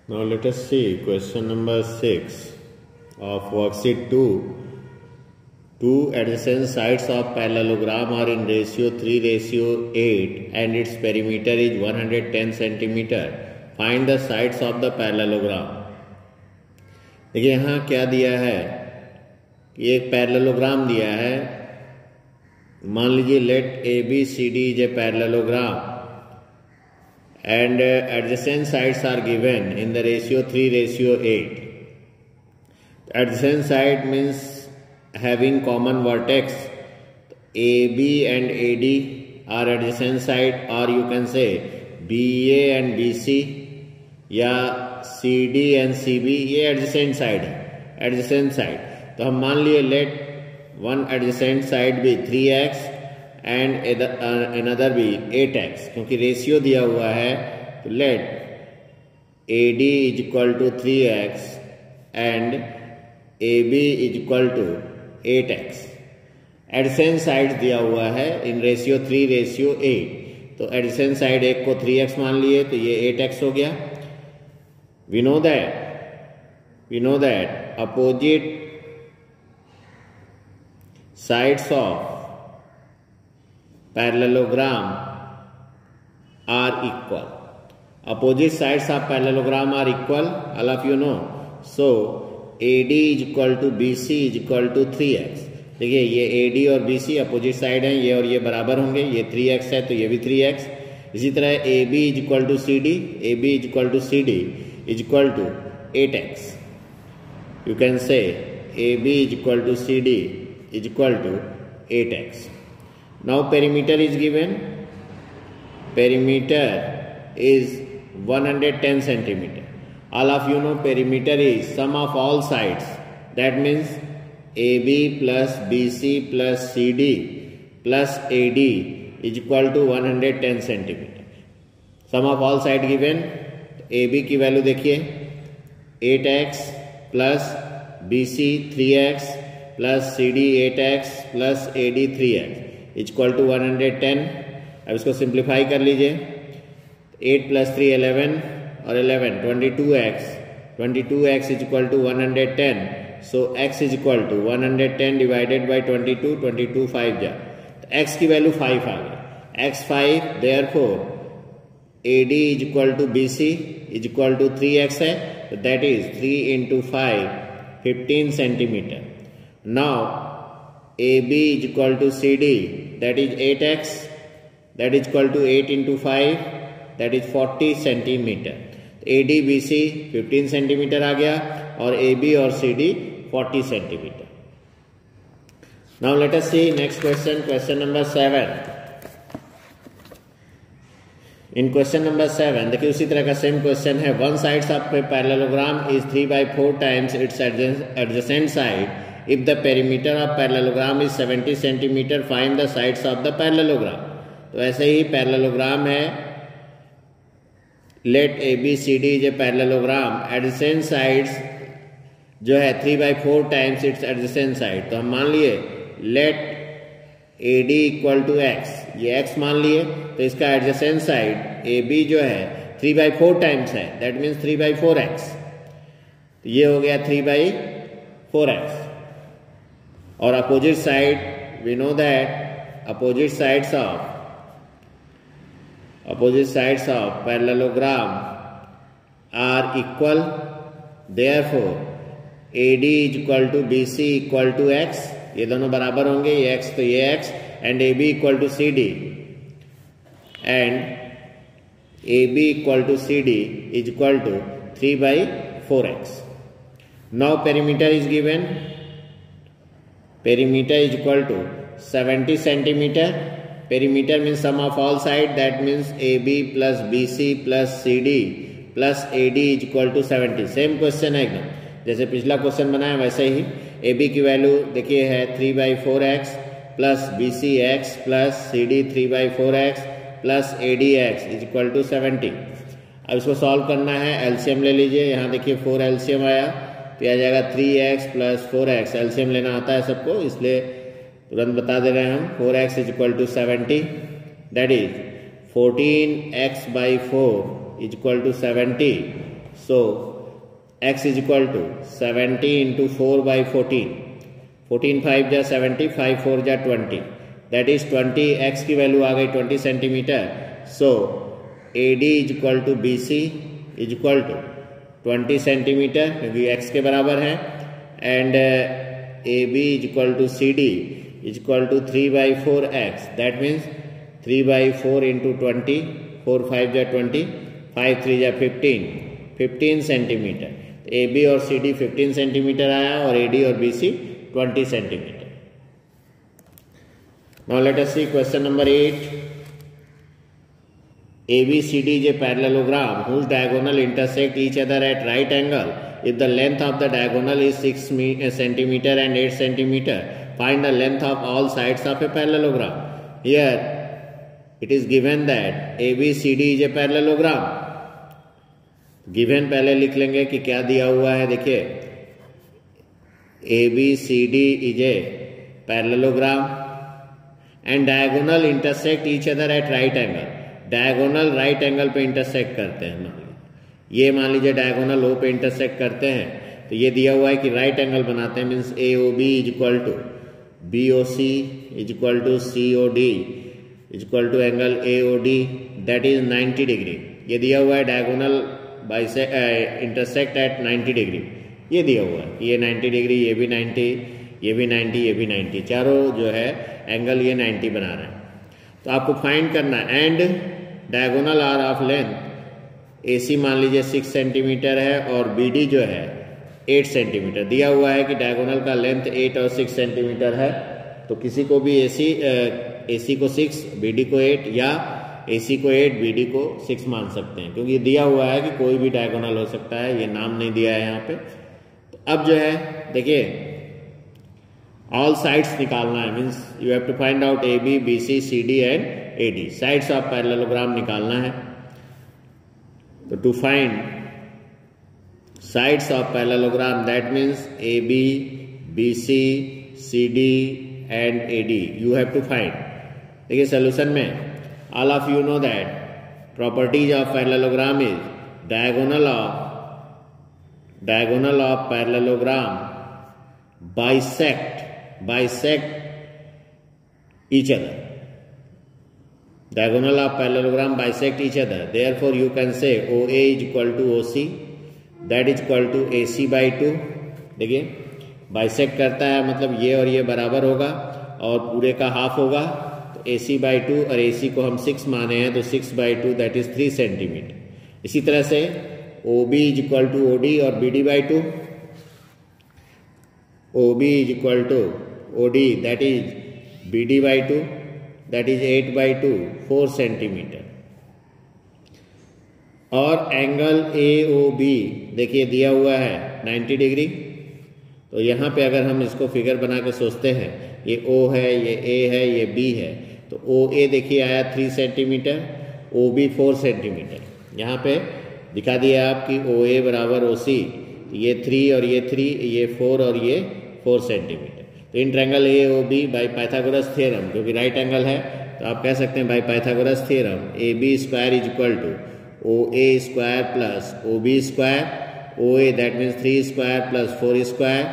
Now let us see question number 6 of worksheet 2. Two adjacent sides of parallelogram are in ratio 3:8 and its perimeter is 110 cm. Find the sides of the parallelogram. देखिए यहाँ क्या दिया है कि एक parallelogram दिया है. मान लीजिए let A B C D is a parallelogram and adjacent sides are given in the ratio 3:8. Adjacent side means having common vertex. AB and AD are adjacent side, or you can say BA and BC या CD and CB ये adjacent side है. adjacent side तो हम मान लिए let one adjacent side be 3x and another be 8x, क्योंकि ratio दिया हुआ है तो let AD is equal to 3x and AB is equal to 8x. Adjacent side दिया हुआ है इन रेशियो 3:8. तो एडजेसेंट साइड एक को 3x मान लिए तो ये 8x हो गया. We know that opposite sides of parallelogram are equal. Opposite sides of parallelogram are equal. All of you know. So AD is equal to BC is equal to 3x. देखिए ये AD और BC opposite side हैं, ये और ये बराबर होंगे. ये 3x है तो ये भी 3x. इसी तरह AB is equal to CD, AB is equal to CD is equal to 8x. You can say AB is equal to CD is equal to 8x. Now perimeter is given. Perimeter is 110 cm. All of you know perimeter is sum of all sides. That means AB plus BC plus CD plus AD is equal to 110 cm. Sum of all side given. AB की value देखिए 8x plus BC 3x plus CD 8x plus AD 3x is equal to 110. अब इसको simplify कर लीजिए. 8 + 3 11 और 11 22x. 22x is equal to 110. So x is equal to 110 divided by 22. 22 5 जा तो x की वैल्यू 5 आ गई. x 5. Therefore AD is equal to BC is equal to 3x है तो that is 3 into 5 15 cm. Now AB is equal to CD, that is 8x, that is equal to 8 into 5, that is 40 cm. AD BC 15 cm आ गया और AB और CD 40 cm. Now let us see next question, question number 7. In question number 7 देखिए उसी तरह का same question है. One side of a parallelogram is 3/4 times its adjacent side. If the perimeter of parallelogram is 70 cm, find the sides of the parallelogram. तो ऐसे ही parallelogram है. Let ABCD is a parallelogram. Adjacent sides जो है 3/4 times its adjacent side. तो हम मान लिए let AD equal to x. ये x मान लिए तो इसका adjacent side AB जो है 3/4 times है. That means 3/4x. तो ये हो गया 3/4x. और opposite side we know that opposite sides of parallelogram are equal. Therefore AD is equal to BC equal to x. ये दोनों बराबर होंगे. ये x तो ये x and AB equal to CD and AB equal to CD is equal to 3/4x. Now perimeter is given. Perimeter is equal to 70 cm. Perimeter means sum of all sides. That means AB plus BC plus CD plus AD is equal to 70. Same question है एकदम जैसे पिछला question बनाया वैसे ही. AB की value देखिए है 3/4x plus BCx plus CD 3/4x plus ADx is equal to 70. अब इसको सॉल्व करना है. एलसीएम ले लीजिए. यहाँ देखिए 4 एलसीएम आया तो आ जाएगा 3x + 4x. एलसीएम लेना आता है सबको इसलिए तुरंत बता दे रहे हैं हम. 4x is equal to 70. That is 14x/4 is equal to 70. So x is equal to 70 into 4 by 14. 14 5 जा 70, 5 4 जा 20. That is 20. x की वैल्यू आ गई 20 centimetre. So AD is equal to BC is equal to 20 centimetre क्योंकि x के बराबर है. And AB is equal to CD is equal to 3 by 4x. That means 3 by 4 into 20. 4 5 जा 20, 5 3 जा 15 centimetre. AB और CD 15 centimetre आया और AD और BC 20 centimetre. Now let us see question number 8. ABCD is a parallelogram whose diagonal intersect each other at right angle. If the length of the diagonal is 6 centimeter and 8 centimeter, find the length of all sides of a parallelogram. Here it is given that ABCD is a parallelogram. Given पहले लिख लेंगे कि क्या दिया हुआ है. देखिए ABCD is a parallelogram and diagonal intersect each other at right angle. Diagonal right angle पे इंटरसेक्ट करते हैं. ये मान लीजिए डायगोनल ओ पे इंटरसेक्ट करते हैं तो ये दिया हुआ है कि राइट एंगल बनाते हैं. Means AOB is equal to BOC is equal to COD is equal to angle AOD that is 90 degree. ये दिया हुआ है डायगोनल इंटरसेक्ट एट 90 डिग्री. ये दिया हुआ है ये 90 डिग्री, ये भी 90, ये भी 90, ये भी 90. चारों जो है एंगल ये 90 बना रहे हैं. तो आपको फाइंड करना है. And diagonal are of length AC मान लीजिए 6 सेंटीमीटर है और BD जो है 8 सेंटीमीटर. दिया हुआ है कि डायगोनल का लेंथ 8 और 6 सेंटीमीटर है. तो किसी को भी AC को 6, BD को 8 या AC को 8, BD को 6 मान सकते हैं क्योंकि दिया हुआ है कि कोई भी डायगोनल हो सकता है. ये नाम नहीं दिया है यहाँ पे. तो अब जो है देखिए ऑल साइड्स निकालना है. Means you have to find out AB, BC, CD and AD. Sides of parallelogram निकालना है. तो to find sides of parallelogram that means AB, BC, CD and AD you have to find. देखिए solution में all of you know that properties of parallelogram is diagonal of parallelogram bisect each other. Diagonal of parallelogram bisect each other. Therefore you can say OA is equal to OC that is equal to AC by 2. देखिए bisect करता है मतलब ये और ये बराबर होगा और पूरे का हाफ होगा. तो AC by 2 और AC को हम 6 माने हैं तो 6 by 2 that is 3 सेंटीमीटर. इसी तरह से OB is equal to OD और BD by 2. OB is equal to OD that is BD by 2 that is 8 by 2 4 centimetre. और एंगल AOB देखिए दिया हुआ है 90 डिग्री. तो यहाँ पे अगर हम इसको फिगर बना के सोचते हैं ये O है, ये A है, ये B है. तो OA देखिए आया 3 सेंटीमीटर, OB 4 सेंटीमीटर. यहाँ पे दिखा दिया आप कि OA बराबर OC. ये 3 और ये 3, ये 4 और ये 4 सेंटीमीटर. तो in triangle AOB by Pythagoras theorem क्योंकि राइट एंगल है तो आप कह सकते हैं by Pythagoras theorem AB square is equal to OA square plus OB square. OA that means 3 square plus 4 square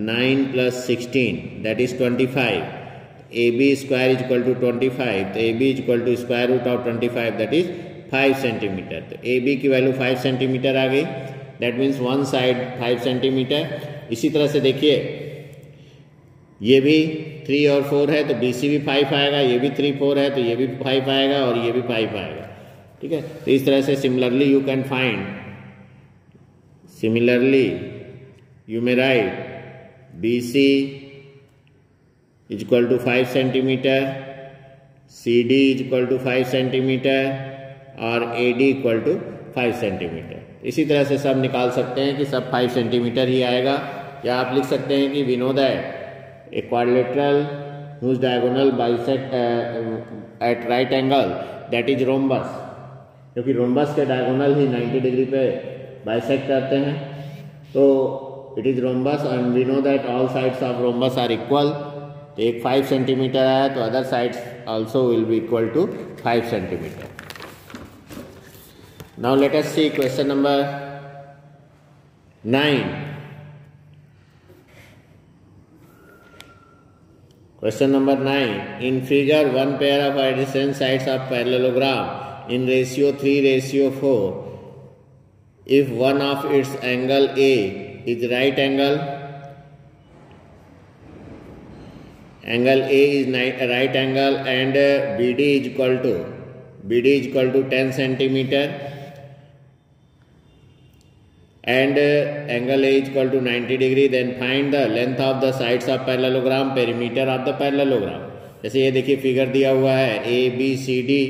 9 plus 16 that is 25. AB square is equal to 25. तो AB is equal to square root of 25 that is 5 centimeter. तो AB की value 5 centimetre आ गई. That means one side 5 centimeter. इसी तरह से देखिए ये भी 3 और 4 है तो BC भी 5 आएगा. ये भी 3 4 है तो ये भी 5 आएगा और ये भी 5 आएगा. ठीक है. तो इस तरह से similarly you can find, similarly you may write BC is equal to 5 centimeter, CD is equal to 5 centimeter और AD इक्वल टू 5 सेंटीमीटर. इसी तरह से सब निकाल सकते हैं कि सब 5 सेंटीमीटर ही आएगा. या आप लिख सकते हैं कि we know that a quadrilateral whose diagonal bisect at right angle that is rhombus. क्योंकि rhombus के diagonal ही 90 डिग्री पे bisect करते हैं तो it is rhombus and we know that all sides of rhombus are equal. तो एक 5 centimetre आया तो other sides also will be equal to 5 centimetre. Now let us see question number 9. Question number 9. In figure, one pair of adjacent sides of parallelogram in ratio 3:4. If one of its angle A is right angle A is right angle and BD is equal to 10 centimeter and angle A is equal to 90 degree, then find the length of the sides of parallelogram, perimeter of the parallelogram. जैसे ये देखिए figure दिया हुआ है ए B C D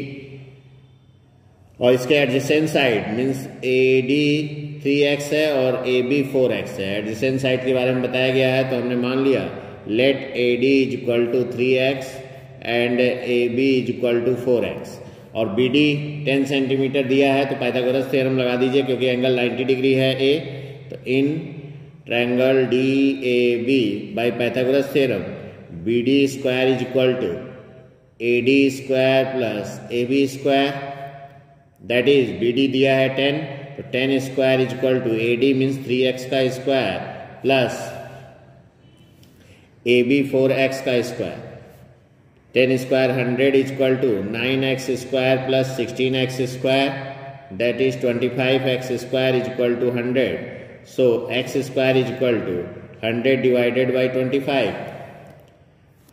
और इसके adjacent side means A D 3x है और ए बी 4x है। एडजेसेंट साइड के बारे में बताया गया है तो हमने मान लिया let A D is equal to 3x and A B is equal to 4x और बी डी 10 सेंटीमीटर दिया है तो पाइथागोरस थ्योरम लगा दीजिए क्योंकि एंगल 90 डिग्री है ए। तो in triangle D A B by Pythagoras theorem B D square is equal to A D square plus A B square, that is B D दिया है 10 तो 10 square is equal to A D means 3x का square plus A B 4x का square. 10 square 100 is equal to 9x square plus 16x square, that is 25x square is equal to 100। So x square is equal to 100 divided by 25,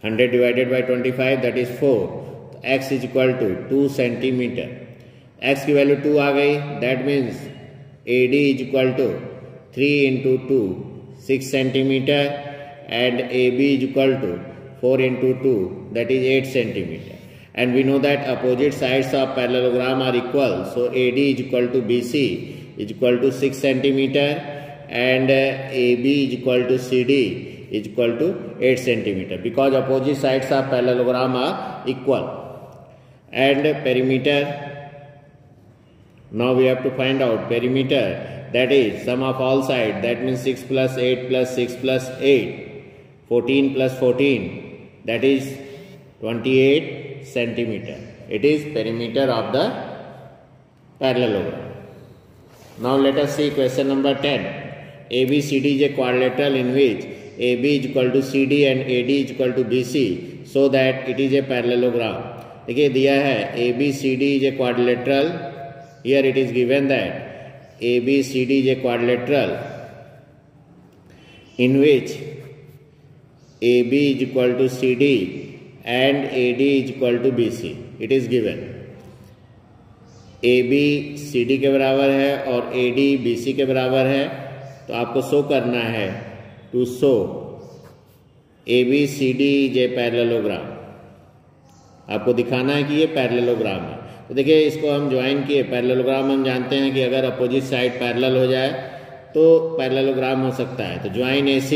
100 divided by 25 that is 4। तो x is equal to 2 centimeter. x की value 2 आ गई, that means A D is equal to 3 into 2 6 centimeter and AB is equal to 4 into 2 that is 8 centimeter, and we know that opposite sides of parallelogram are equal, so AD is equal to BC is equal to 6 centimeter and AB is equal to CD is equal to 8 centimeter because opposite sides of parallelogram are equal. And perimeter, now we have to find out perimeter, that is sum of all sides, that means 6 plus 8 plus 6 plus 8, 14 plus 14 that is 28 centimeter. It is perimeter of the parallelogram. Now let us see question number 10. ABCD is a quadrilateral in which AB is equal to CD and AD is equal to BC so that it is a parallelogram. देखिए दिया है ABCD is a quadrilateral. Here it is given that ABCD is a quadrilateral in which AB is equal to CD and AD is equal to BC. It is given. AB CD के बराबर है और AD BC के बराबर है तो आपको show करना है to show ABCD is a parallelogram. आपको दिखाना है कि ये पैरेललोग्राम है। तो देखिए इसको हम ज्वाइन किए। पैरेललोग्राम हम जानते हैं कि अगर अपोजिट साइड पैरेलल हो जाए तो पैरेललोग्राम हो सकता है। तो join AC,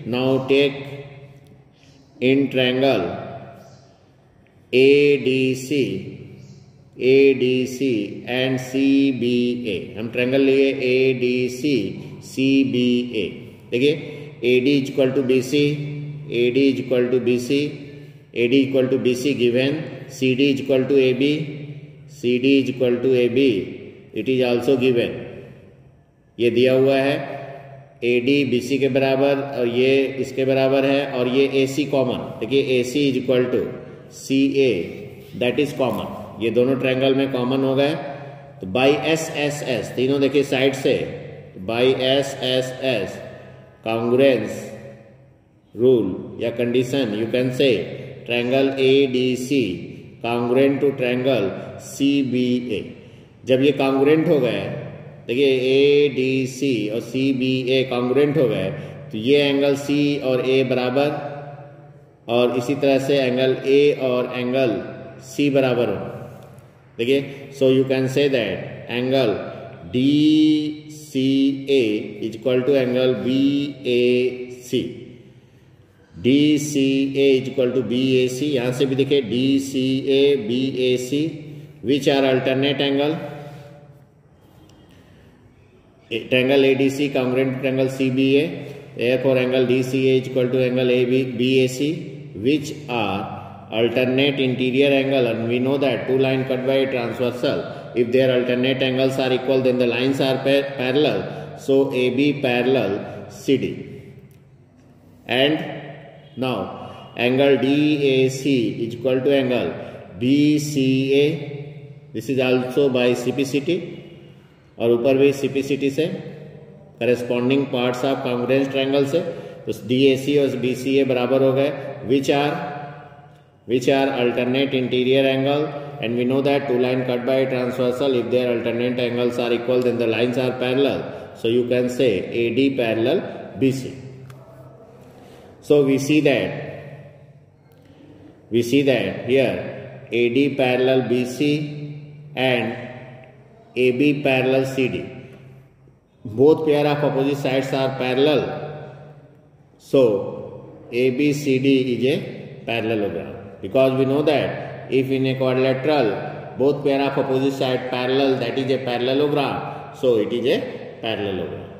now take in triangle ADC and CBA, हम ट्रायंगल लिए ADC CBA। देखिए AD is equal to BC, AD is equal to BC, AD equal to BC given, CD is equal to AB, CD is equal to AB, it is also given. ये दिया हुआ है AD BC के बराबर और ये इसके बराबर है और ये AC कॉमन। देखिए AC is equal to CA that is common. ये दोनों ट्रायंगल में कॉमन हो गए। तो बाई SSS तीनों देखिए साइड से, बाई SSS कॉन्ग्रुएंस रूल या condition you can say triangle ADC congruent to triangle CBA। जब ये कॉन्ग्रुएंट हो गए, देखिए ADC और CBA कॉन्ग्रुएंट हो गए तो ये एंगल C और A बराबर और इसी तरह से एंगल A और एंगल C बराबर हो। देखिए so you can say that angle DCA is equal to angle BAC, DCA is equal to BAC। यहाँ से भी देखिए DCA BAC which are alternate angle. Triangle ADC congruent to triangle CBA, therefore angle DCA is equal to angle BAC, which are alternate interior angle, and we know that two lines cut by a transversal, if their alternate angles are equal then the lines are parallel, So AB parallel CD. And now angle DAC is equal to angle BCA. This is also by CPCT और ऊपर भी CPCT से corresponding parts of congruence triangle से, तो DAC और BCA बराबर हो गए, which are alternate interior angle, and we know that two line cut by transversal, if their alternate angles are equal then the lines are parallel, so you can say AD parallel BC. So we see that here AD parallel BC and AB parallel CD, both pair of opposite sides are parallel, so ABCD is a parallelogram. Because we know that if in a quadrilateral both pair of opposite side parallel, that is a parallelogram, so it is a parallelogram.